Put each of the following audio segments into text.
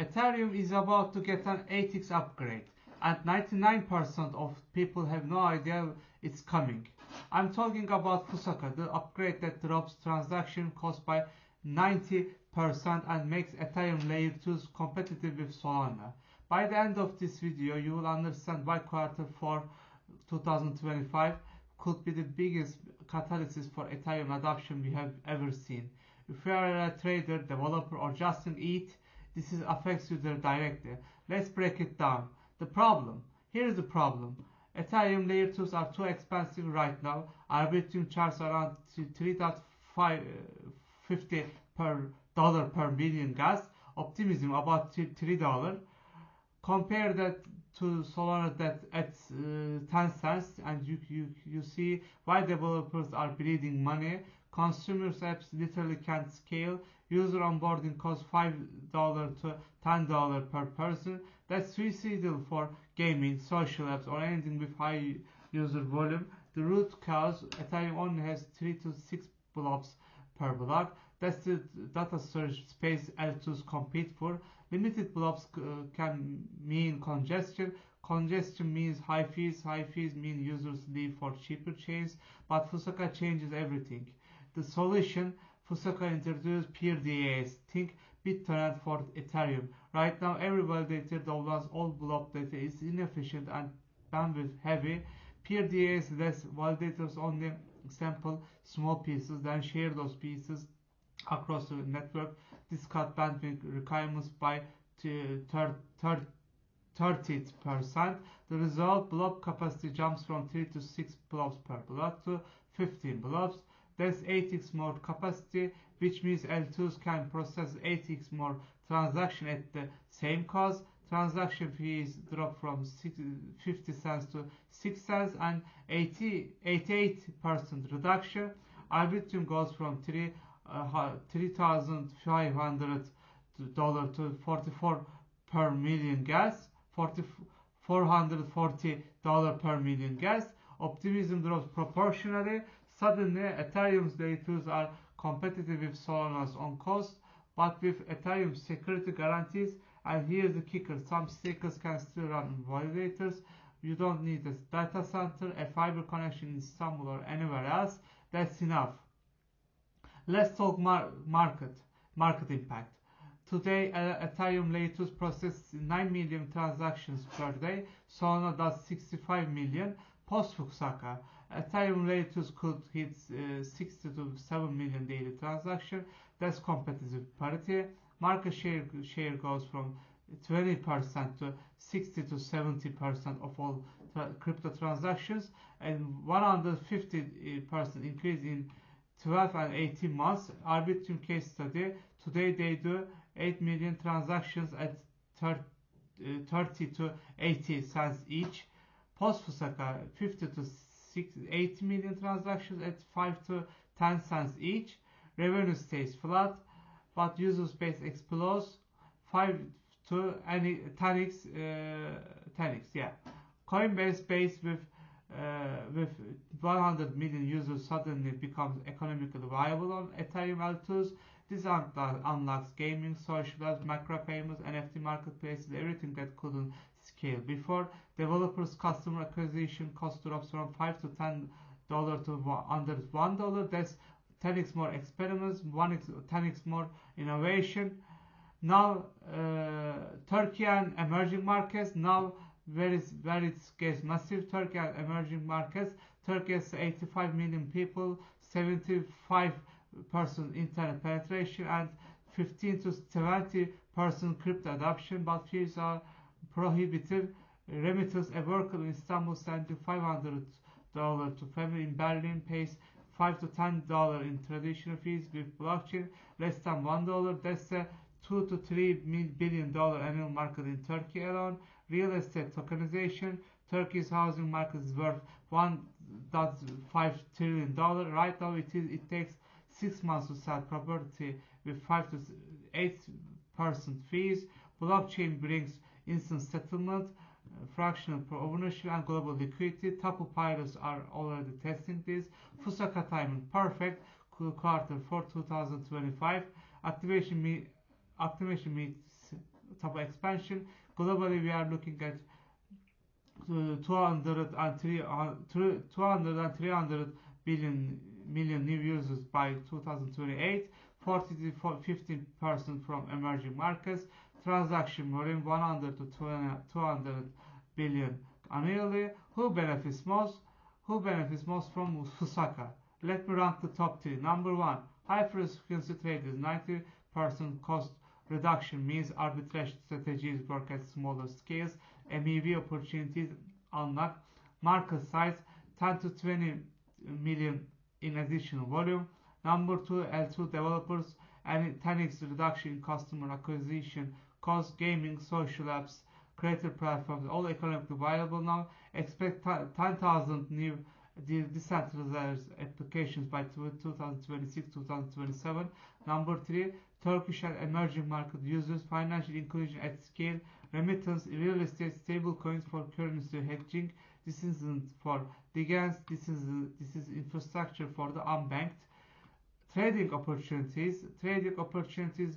Ethereum is about to get an 8x upgrade, and 99% of people have no idea it's coming. I'm talking about Fusaka, the upgrade that drops transaction cost by 90% and makes Ethereum Layer 2's competitive with Solana. By the end of this video, you will understand why Q4 2025 could be the biggest catalyst for Ethereum adoption we have ever seen. If you are a trader, developer, or just an ETH, this affects you directly. Let's break it down. The problem. Here is the problem. Ethereum Layer 2s are too expensive right now. Arbitrum charges around 3.50 per dollar per million gas. Optimism about $3. Compare that to Solana that at 10 cents, and you see why developers are bleeding money. Consumers apps literally can't scale. User onboarding costs $5 to $10 per person. That's suicidal for gaming, social apps, or anything with high user volume. The root cause, Ethereum only has 3 to 6 blocks per block. That's the data storage space L2s compete for. Limited blocks can mean congestion. Congestion means high fees. High fees mean users leave for cheaper chains. But Fusaka changes everything. The solution, Fusaka introduced peer DAs. Think BitTorrent for Ethereum. Right now, every validator downloads all block data is inefficient and bandwidth heavy. Peer DAs less validators only sample small pieces, then share those pieces across the network. This cut bandwidth requirements by 30%. The result, block capacity jumps from 3 to 6 blocks per block to 15 blocks. That's 8x more capacity, which means L2s can process 8x more transaction at the same cost. Transaction fees drop from 50 cents to 6 cents and 88% reduction. Arbitrum goes from $3,500 to 44 per million gas, $440 per million gas. Optimism drops proportionally. Suddenly, Ethereum's Layer 2s are competitive with Solana's on cost, but with Ethereum's security guarantees. And here's the kicker: some stakers can still run validators. You don't need a data center, a fiber connection in Istanbul or anywhere else. That's enough. Let's talk market impact. Today, Ethereum Layer 2s process 9 million transactions per day. Solana does 65 million. Post Fusaka, Ethereum Layer 2s could hit 60 to 7 million daily transactions. That's competitive parity. Market share goes from 20% to 60 to 70% of all crypto transactions, and 150% increase in 12 and 18 months. Arbitrum case study. Today they do 8 million transactions at 30 to 80 cents each. Post Fusaka, 50 to 80 million transactions at 5 to 10 cents each. Revenue stays flat, but user space explodes 5 to 10x. Yeah. Coinbase base with 100 million users suddenly becomes economically viable on Ethereum L2s. This unlocks gaming, social apps, macro payments, NFT marketplaces, everything that couldn't scale before. Developers' customer acquisition cost drops from $5 to $10 to under $1. That's 10x more experiments, 10x more innovation. Now, Turkey and emerging markets. Now, where it gets massive, Turkey and emerging markets. Turkey has 85 million people, 75% internet penetration, and 15 to 70% crypto adoption, but fees are prohibitive. Remitters, a worker in Istanbul sending $500 to family in Berlin pays $5 to $10 in traditional fees. With blockchain, less than $1. That's a $2 to $3 billion annual market in Turkey alone. Real estate tokenization. Turkey's housing market is worth $1.5 trillion. Right now, it takes 6 months to sell property with 5 to 8% fees. Blockchain brings instant settlement, fractional ownership, and global liquidity. Tapu pilots are already testing this. Fusaka timing perfect. Quarter 4 2025. optimization means top expansion. Globally, we are looking at 200 and 300 million new users by 2028, 40 to 15% from emerging markets, transaction volume 100 to 200 billion annually. Who benefits most? Who benefits most from Fusaka? Let me rank the top 3. Number 1, high frequency traders. 90% cost reduction means arbitrage strategies work at smaller scales. MEV opportunities unlock. Market size 10 to 20 million in additional volume. Number 2, L2 developers and 10x reduction in customer acquisition cost. Gaming, social apps, creator platforms, all economically viable now. Expect 10,000 new decentralized applications by 2026-2027. Number 3, Turkish and emerging market users, financial inclusion at scale, remittance, real estate, stable coins for currency hedging. This isn't for Digans, this is infrastructure for the unbanked. Trading opportunities.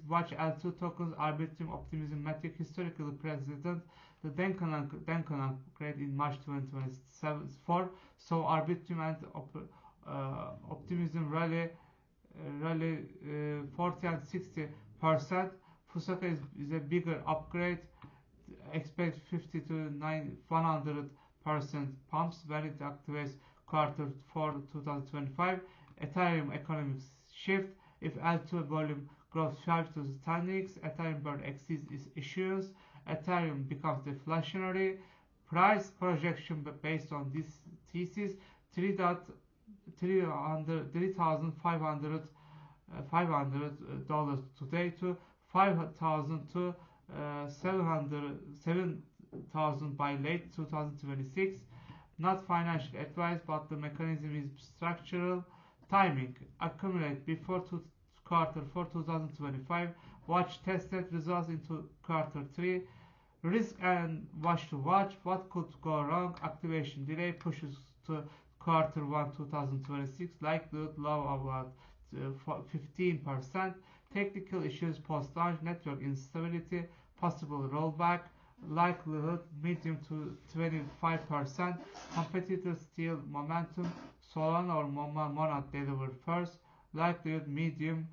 Watch L2 tokens, Arbitrum, Optimism, Matic, historically precedent. The Denkanan created in March 2024. So Arbitrum and Optimism rally 40 and 60%. Fusaka is a bigger upgrade. Expect 50 to 100% pumps when it activates Q4 2025. Ethereum economics shift. If L2 volume grows 5 to 10x, Ethereum burn exceeds its issuance. Ethereum becomes deflationary. Price projection based on this thesis: $3,500 today to 5,000 to 7,000 by late 2026. Not financial advice, but the mechanism is structural. Timing: accumulate before Q4 2025. Watch testnet results into Q3. Risk and watch to watch. What could go wrong? Activation delay pushes to Q1 2026. Likelihood low about 15%. Technical issues post-launch. Network instability. Possible rollback. Likelihood medium to 25%. Competitors steal momentum. Solana or Monad deliver first. Likelihood medium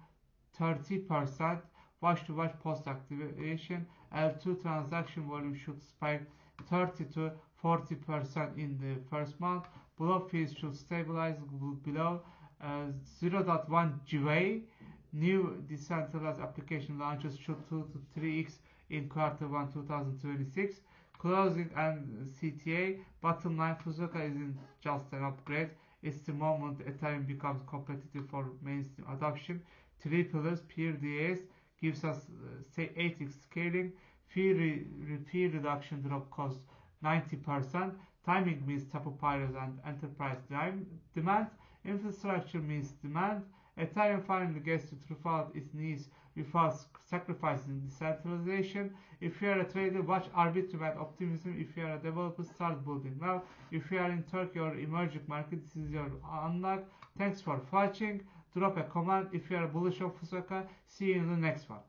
30%. Watch to watch post activation. L2 transaction volume should spike 30 to 40% in the first month. Block fees should stabilize below 0.1 GWay. New decentralized application launches should 2 to 3x in Q1 2026. Closing and CTA. Bottom line: Fusaka isn't just an upgrade. It's the moment Ethereum becomes competitive for mainstream adoption. 3 pillars. PRDAs gives us 8x scaling. Fee reduction drop cost 90%. Timing means Tapu Pyrus and enterprise demand. Infrastructure means demand. Ethereum finally gets to prove out its needs without sacrificing decentralization. If you are a trader, watch Arbitrum and Optimism. If you are a developer, start building now. If you are in Turkey or emerging market, this is your unlock. Thanks for watching. Drop a comment if you are bullish on Fusaka. See you in the next one.